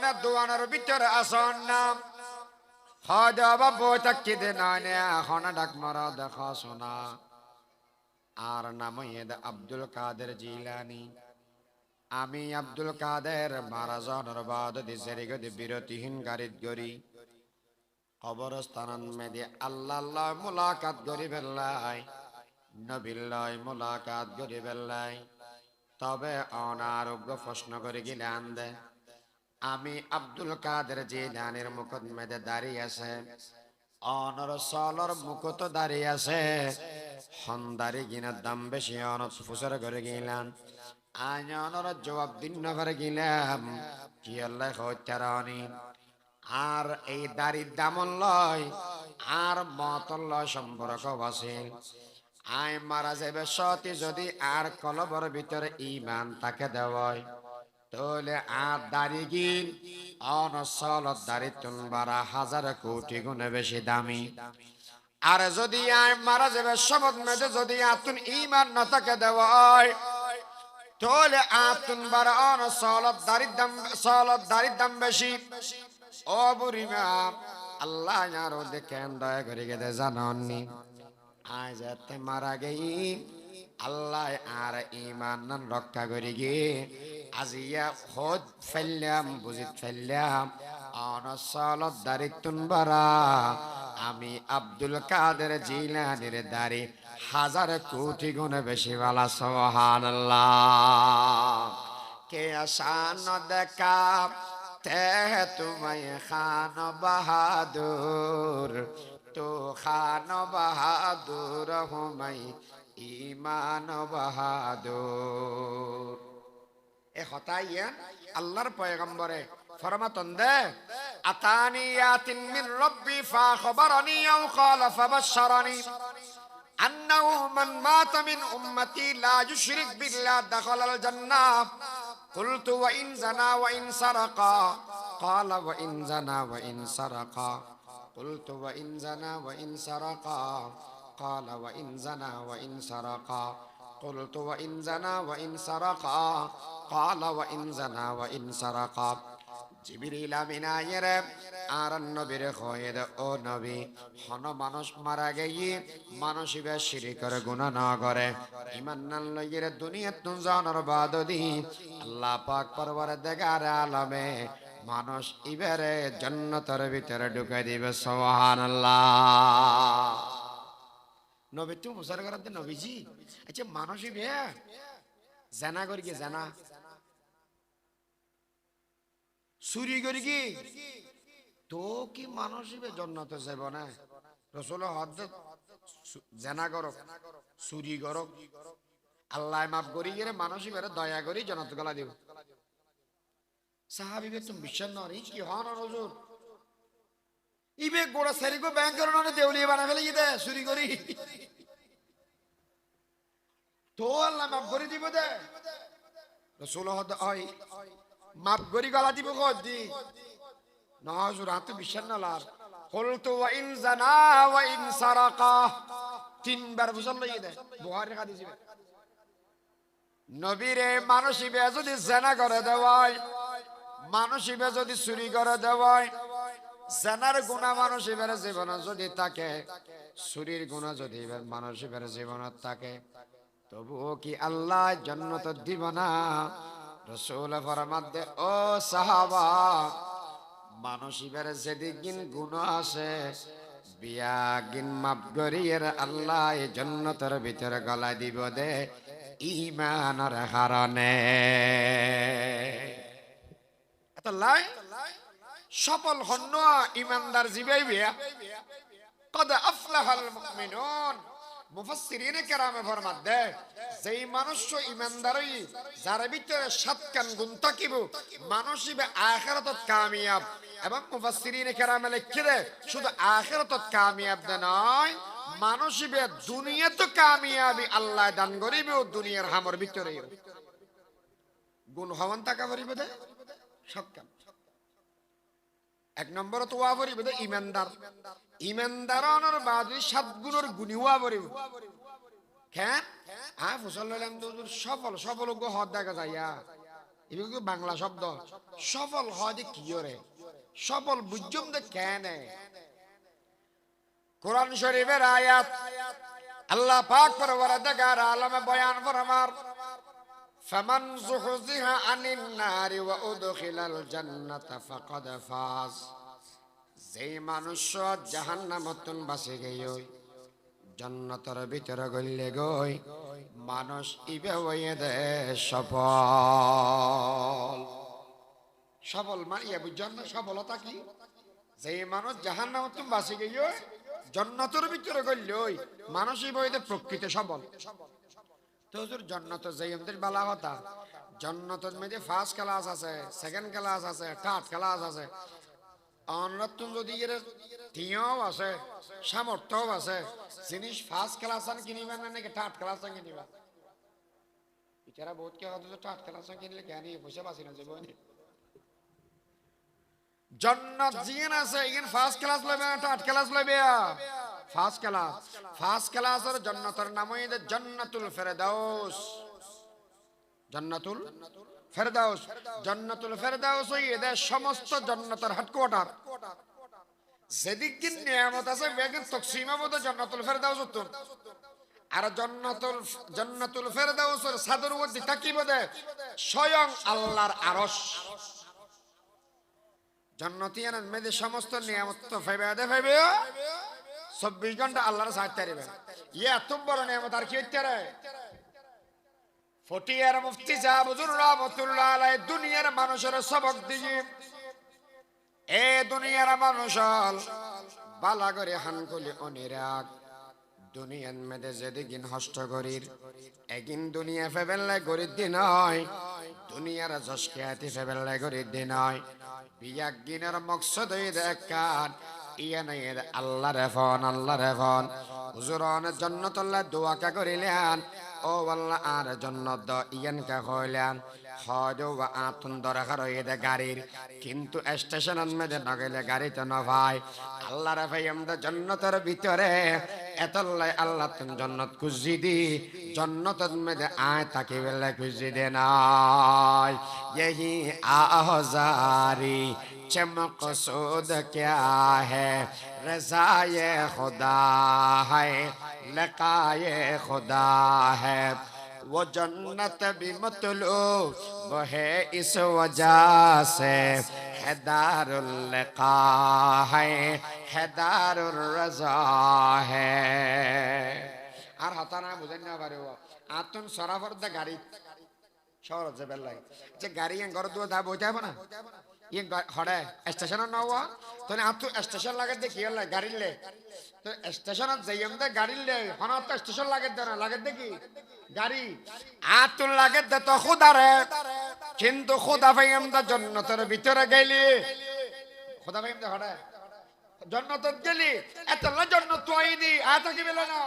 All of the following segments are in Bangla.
কিনা দোয়ানোর ভিতরে আসন নাম হয়তো বাবু তাকি দে নয় হনা ডাক মারা দেখা শোনা আর নাম আব্দুল কাদের জিলানি আমি আব্দুল কাদের মারা জনের বাদ দিশের গদি বিরতিহীন গাড়িত গড়ি কবরস্থান মেদি আল্লাহ আল্লাহ মুলাকাত গরি বেল্লাই নবিল্লাই মুলাকাত গরি বেল্লাই তবে অনারোগ্য প্রশ্ন করে গিলান দে আমি আব্দুল কাদের জিলানির মুখত মেদে দাঁড়িয়ে আছে অনর সলর মুখত দাঁড়িয়ে আছে হন্দারি গিনার দাম বেশি অনত ফুসর করে গিলান আইনর জবাব দিন করে গিলাম কি আল্লাহ হত্যারানি আর এই দাড়ির দামন লয় আর মতন লয় সম্পর্ক বাসিল আই মারা যাবে সতী যদি আর কলবর ভিতরে ইমান তাকে দেওয়ায় তাহলে আর দাড়ি গিন অনসলত দাড়ি তুলবারা হাজার কোটি গুণে বেশি দামি আর যদি আই মারা যাবে শপথ মেঝে যদি আতুন ইমান না তাকে দেওয়ায় তাহলে আতুন বারা অনসলত দাড়ির দাম বেশি ও বুড়িমা আল্লাহ আরো দেখেন দয়া করে গেতে জাননি আজ এতে মারা গেই আল্লাহ আর ইমান রক্ষা করি গে আজিয়া হদ ফেললাম বুঝিত ফেললাম অনসলত দারিতুন বারা আমি আব্দুল কাদের জিলানির দাড়ি হাজার কোটি গুণে বেশি বালা সুবহানাল্লাহ কে আসান দেখা তে তোমায় খান বাহাদুর তো খান বাহাদুর হুমাই ইমান বাহাদুর এ হতাইয়া আল্লাহর পয়গম্বরে ফরমাতন দে আতানি ইয়াতিন মিন রব্বি ফাখবরনি আও ক্বালা ফাবাশশারানি আন্নাহু মান মাতা মিন উম্মতি লা ইউশরিক বিল্লাহ দাখালাল জান্নাহ قلت وإن زنا وإن سرقا قال وإن زنا وإن سرقا قلت وإن زنا وإن سرقا قال وإن زنا وإن سرقا قلت وإن زنا وإن سرقا قال وإن زنا وإن سرقا জিবরিল আমিন আয়ের আর নবীর খোয়েদ ও নবী হন মানুষ মারা গিয়ে মানুষ ইবে শিরকের গুনাহ না করে ঈমান না লইয়ের দুনিয়াত তুন জানার বাদদি আল্লাহ পাক পরওয়ারদিগার আলমে মানুষ ইবেরে জান্নাতের ভিতরে ঢুকাই দিবে সুবহানাল্লাহ নবী তুমি মুসার করতে নবীজি আচ্ছা মানুষ ইবে জানা করি কি জানা চুরি করি কি তো কি মানুষ জন্নতে যাব না রসুল হদ জেনা করক চুরি করক আল্লাহ মাফ করি গেলে মানুষ বেড়ে দয়া করি জনত গলা দিব সাহাবিবে তুমি বিশ্বাস নরি কি হন নজর ইবে গোড়া সেরিকো ব্যাংকের ননে দেউলিয়া বানা ফেলে দে চুরি করি তো আল্লাহ মাফ করে দিব দে রসুল হদ হয় মাপ গরি গলা দিব গদি না হুজুর হাতে বিশ্বাস না লার কুলতু ওয়া ইন জানা ওয়া ইন সারাকা তিনবার বুঝল লইয়ে দে বুখারী হাদিস নবীরে মানুষিবে যদি জানা করে দেওয়ায় মানুষিবে যদি চুরি করে দেওয়ায় জানার গুনাহ মানুষিবের জীবনে যদি থাকে চুরির গুনাহ যদি মানুষিবের জীবনে থাকে তবুও কি আল্লাহ জান্নাত দিব না রসুল ফরমাতে ও সাহাবা মানুষিবের যেদিন গুনাহ আছে বিয়া গিন মাফ করিয়ে আল্লাহ জান্নাতের ভিতরে গলা দিব দে ঈমানের কারণে এত লাই সফল হন ঈমানদার জীবাইবে কদ আফলাহাল মুমিনুন মুফাসসিরিনে কেরামে ফরমাত দে যেই মানুষ ঈমানদারই যার ভিতরে সাত কান গুণ থাকিব মানুষিবে আখিরাতত কামিয়াব এবং মুফাসসিরিনে কেরামে লিখে দে শুধু আখিরাতত কামিয়াব দে নয় মানুষিবে দুনিয়াতে কামিয়াবি আল্লাহ দান করিবে ও দুনিয়ার হামর ভিতরে গুণ হওয়ান টাকা করিবে দে সাত কান এক নম্বর তো ওয়া করিবে দে ঈমানদার ঈমানদারনের বাদে সাত গুণের গুণী হওয়া পড়িব কেন ফসল লইলাম তো সফল গো হদ দেখা যাইয়া এগুলো বাংলা শব্দ। সফল হয় যে কি করে, সফল বুঝুম দে কেন। কোরআন শরীফের আয়াত আল্লাহ পাক পরওয়ারদিগার আলমে বয়ান ফরমার, ফামান যুহজিহা আনিন নারি ওয়া উদখিলাল জান্নাতা ফাকাদ ফাজ। যেই মানুষ জাহান্নামতন বাঁচে গই, জান্নাতের ভিতরে গইলে গই, মানুষ ইবে হয়ে দে সফল। সফল মানিয়া বুঝছেন না সফলতা কি? যেই মানুষ জাহান্নামতন বাঁচে গই, জান্নাতের ভিতরে গইলে মানুষ ইবে হয়ে দে প্রকৃত সফল। তো হুজুর জান্নাত যাই আমাদের বালা কথা, জান্নাতের মধ্যে ফার্স্ট ক্লাস আছে, সেকেন্ড ক্লাস আছে, থার্ড ক্লাস আছে। অনরত্ন যদি এর টিয়াও আছে, সামর্থ্যও আছে, জিনিস ফার্স্ট ক্লাস আন কিনিবেন না নাকি থার্ড ক্লাস আন কিনিবেন? এছাড়া বহুত কে হতো থার্ড ক্লাস আন কিনলে কেন পয়সা বাঁচি না যাবো। জান্নাত জিন আছে, ইগেন ফার্স্ট ক্লাস লইবে না থার্ড ক্লাস লইবে? First class. ফার্স্ট ক্লাসের জান্নাতের নাম হইছে জান্নাতুল ফেরদাউস। জান্নাতুল ফেরদাউস। জান্নাতুল ফেরদাউস হইছে সমস্ত জান্নাতের হেডকোয়ার্টার। যেদিকে নিয়ামত আছে বেগেন তকসিমা বলতে জান্নাতুল ফেরদাউস উত্তর। আর জান্নাতুল ফেরদাউসের সাদর মধ্যে থাকিব দে স্বয়ং আল্লাহর আরশ। জান্নাতিয়ানের মধ্যে সমস্ত নিয়ামত তো ফাইবে দে ফাইবে 24 ঘন্টা আল্লাহর সাথে থাকবে। ইয়ে এত বড় নিয়ামত আর কি হইতে রে? ফটিয়ার মুফতি সাহেব হুজুর রাহমাতুল্লাহ আলাইহি দুনিয়ার মানুষের সবক দিয়ে এ দুনিয়ার মানুষ বালা করে হানকুলি অনিরাগ দুনিয়ার মেদে যেদিন হষ্ট করির একদিন দুনিয়া ফেবেললে গরিব দিন হয়, দুনিয়ার জসকে আতি ফেবেললে গরিব দিন হয়। বিয়াক দিনের মকসদ হই দেখান ইয়া নাই আল্লাহ রেফন, আল্লাহ রেফন হুজুরন জান্নাতুল্লাহ দোয়া কা করিলেন। ও আল্লাহ আর জান্নাত দ ইয়ান কা কইলেন হয়তো আতুন দরকার হয়ে দে গাড়ির, কিন্তু স্টেশনের মধ্যে না গেলে গাড়িতে না ভাই আল্লাহ রে ভাই আমরা জান্নাতের ভিতরে এতলাই আল্লাহ তুন জান্নাত খুঁজি দি, জান্নাতের মধ্যে আয় তাকে বেলা খুঁজি দে নাই। यही आज़ारी चमक़सूद क्या है, रज़ाए खुदा है, लिक़ाए खुदा है। वो जन्नत भी मतलूब है इस वजह से, है दारुल लिक़ा है, दारुर रज़ा है। আর হতানা বুঝেন না পারে ও আতুন সরাফর দা গাড়ি শহর যে বেলাই যে গাড়ি ঘর দুয়া দা বইতে হবে না ই হড়ে স্টেশন নওয়া তো আতু স্টেশন লাগে দে কি হল গাড়ি লে তো স্টেশন যাইম দে গাড়ি লে হন তো স্টেশন লাগে দে না লাগে দে কি গাড়ি আতু লাগে দে তো খুদারে, কিন্তু খুদা ভাইম দা জান্নাতের ভিতরে গেলি, খুদা ভাইম দা হড়ে জান্নাতত গেলি এত লা জান্নাত তোইনি আতা কি বেলা না।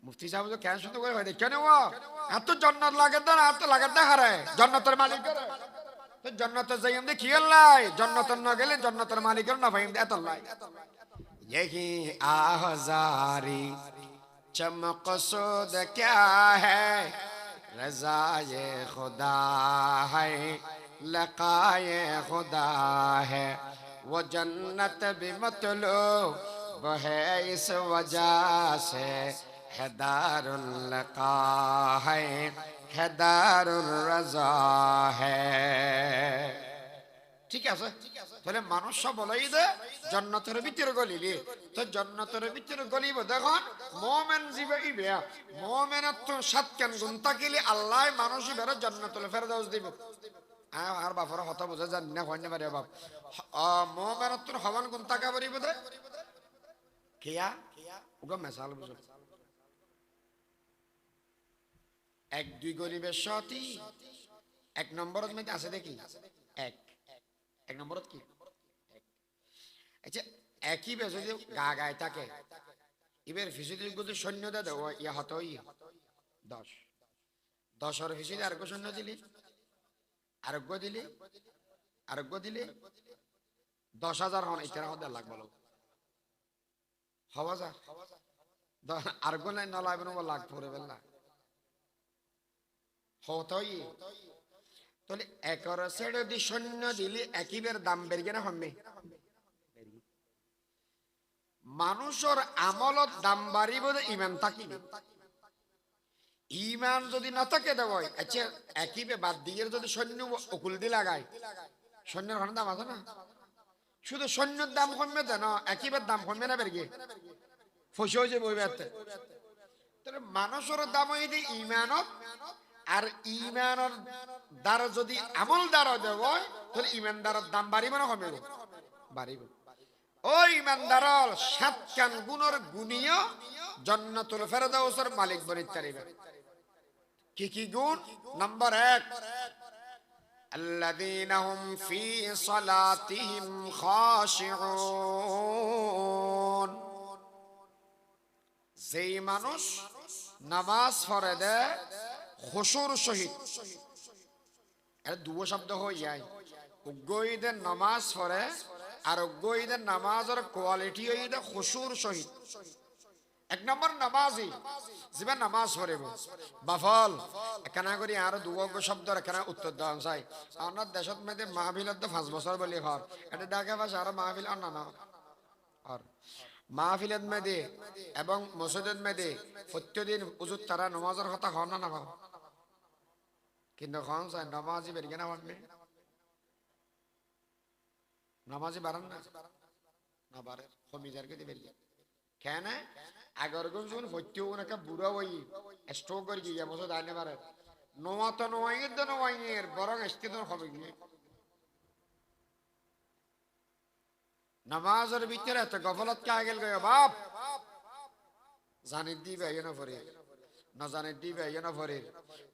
মুফতি সাহেব তো কেন শুনতে করে হয় কেন এত জান্নাত লাগে না, এত লাগে না হারে জান্নাতের মালিক করে তো জান্নাতে যাই আমরা কি লাই জান্নাতের না গেলে জান্নাতের মালিকের না ভাই এত লাই। यही आज़ारी चमक़सूद क्या है, रज़ाए खुदा है, लिक़ाए खुदा है। वो जन्नत भी मतलूब है इस वजह से, है दारुल लिक़ा है, दारुर रज़ा है। ঠিক আছে, তাহলে মানুষ সব বলাই দে জান্নাতের ভিতরে গলিবি, তো জান্নাতের ভিতরে গলিব দেখুন মুমিন জিবে ইবে মুমিনের তো সাতকান গুণ থাকিলে আল্লাহ মানুষ বের জান্নাতুল ফেরদাউস দিব। আর বাপর কথা বুঝা জান না হয় না পারে বাপ মুমিনের তো হওয়ান গুণ থাকা পারিব দে কিয়া ওগো মিসাল বুঝো এক দুই গরিবের সাথী এক নম্বরের মধ্যে আছে দেখি এক নম্বরত কি আচ্ছা একই বেজে যে গা গায় থাকে এবার ফিসিদের গুলো সৈন্য দে দেবো ইয়া হতো 10 ফিসিদে আরোগ্য সৈন্য দিলি আরোগ্য দিলি 10,000 হন এটা হতে লাখ বলো হওয়া যা আরোগ্য নাই নলাইবেন লাখ পরে বেলা হতই তাহলে একর ছেড়ে দি সৈন্য দিলি একইবের দাম বেরিয়ে না হবে মানুষের আমলত দাম বাড়িব ইমান থাকিবে ইমান যদি না থাকে দেব আচ্ছা একইবে বাদ দিয়ে যদি সৈন্য অকুল দি লাগায় সৈন্যের ঘর দাম আছে না শুধু সৈন্যের দাম কমবে তো না একইবার দাম কমবে না বেরিয়ে ফসে হয়েছে বই বেড়াতে তাহলে মানুষের দাম হইতে ইমানত আর ইমানের দ্বারা যদি আমল দ্বারা দেব তাহলে ইমানদারের দাম বাড়িবে না কমে বাড়িবে ও ইমানদার 7 কান গুণের গুণীয় জান্নাতুল ফেরদাউসের মালিক বনিতে পারিবে কি কি গুণ নাম্বার 1 الذين هم في صلاتهم خاشعون যেই মানুষ নামাজ পড়ে দেয় খুশুর সহিত এর দুটো শব্দ হয়ে যায় উগ্গইদের নামাজ পড়ে আর উগ্গইদের নামাজের কোয়ালিটি হইতে খুশুর সহিত 1 নম্বর নামাজি যিবা নামাজ পড়িব বাফল এখানে করি আর দুটো শব্দ এখানে উত্তর দেওয়া চাই আমার দেশত মধ্যে মাহফিলত 5 বছর বলি হর এটা ঢাকা ভাষা আর মাহফিল আর না আর মাহফিলত মধ্যে এবং মসজিদের মধ্যে প্রত্যেকদিন হুজুর তারা নামাজের কথা হন না না কিন্তু খন চাই নামাজি বেরিয়ে না পারবে নামাজি বাড়ান না বাড়ে কমিজারকে দিয়ে বেরিয়ে কেন আগর যখন হইতেও একটা বুড়া ওই স্ট্রোক করে গিয়ে বছর আইনে পারে নোয়া তো নোয়াইয়ের তো নোয়াইয়ের বরং এসতে তো হবে গিয়ে নামাজের ভিতরে এত গফলত কে আগেল গয়ে বাপ জানি দিবে না ফরে না জানি দিবে না ফরির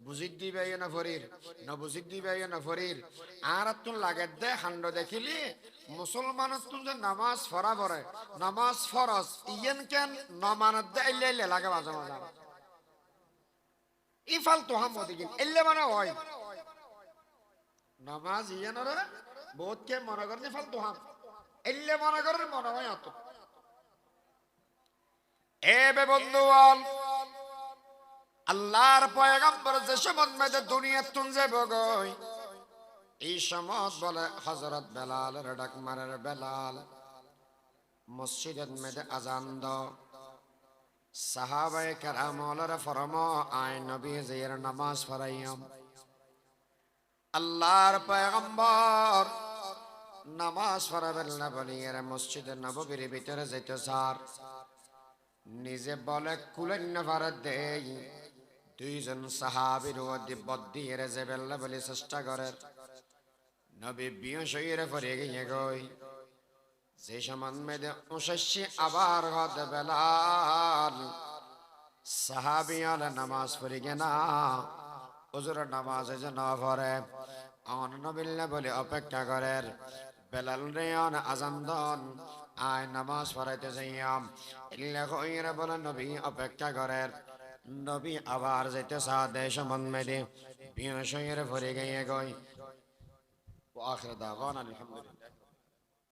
বুঝিত দিবে না ফরির না বুঝিত দিবে না ফরির আর তুন লাগে দে হান্ড দেখিলি মুসলমান তুন যে নামাজ ফরা পড়ে নামাজ ফরজ ইয়েন কেন নমানত দে এলে লাগে মাঝে মাঝে ইফাল তো হাম দিকিন এলে মানে হয় নামাজ ইয়েন রে বহুত কে মনে করে ইফাল তো হাম এলে মনে করে মনে হয় অত এ বে বন্ধুগণ আল্লাহর পয়গম্বর যে সমত মেয়েদের দুনিয়ার তুন যে বগই এই সমত বলে হযরত বেলালের ডাক মারের বেলাল মসজিদের মধ্যে আজান দাও সাহাবায়ে কেরাম ওলারা ফরমা আয় নবী জির নামাজ পড়াইয়াম আল্লাহর পয়গম্বর নামাজ পড়াবেন না বলিয়ে মসজিদের নববীর ভিতরে যেতে স্যার নিজে বলে কুলেন না ভারত দেই দুইজন সাহাবীর বদ্দিয়ে জেবেল্লা বলে চেষ্টা করে নবী বিয়সইরে পড়ে গিয়ে গই যে সমান মেদে উশাসি আবার হতে বেলাল সাহাবিয়াল নামাজ পড়ে গে না হুজুর নামাজ যে না পড়ে অন নবিল্লা বলে অপেক্ষা করে বেলাল রে অন আজান দন আয় নামাজ পড়াইতে যাইয়াম ইল্লা কইরা বলে নবী অপেক্ষা করে নবী আবার যেতে সাদে সমান মেদে বিয়সইরে পড়ে গিয়ে গই ওয়া আখির দাওয়ানা আলহামদুলিল্লাহ।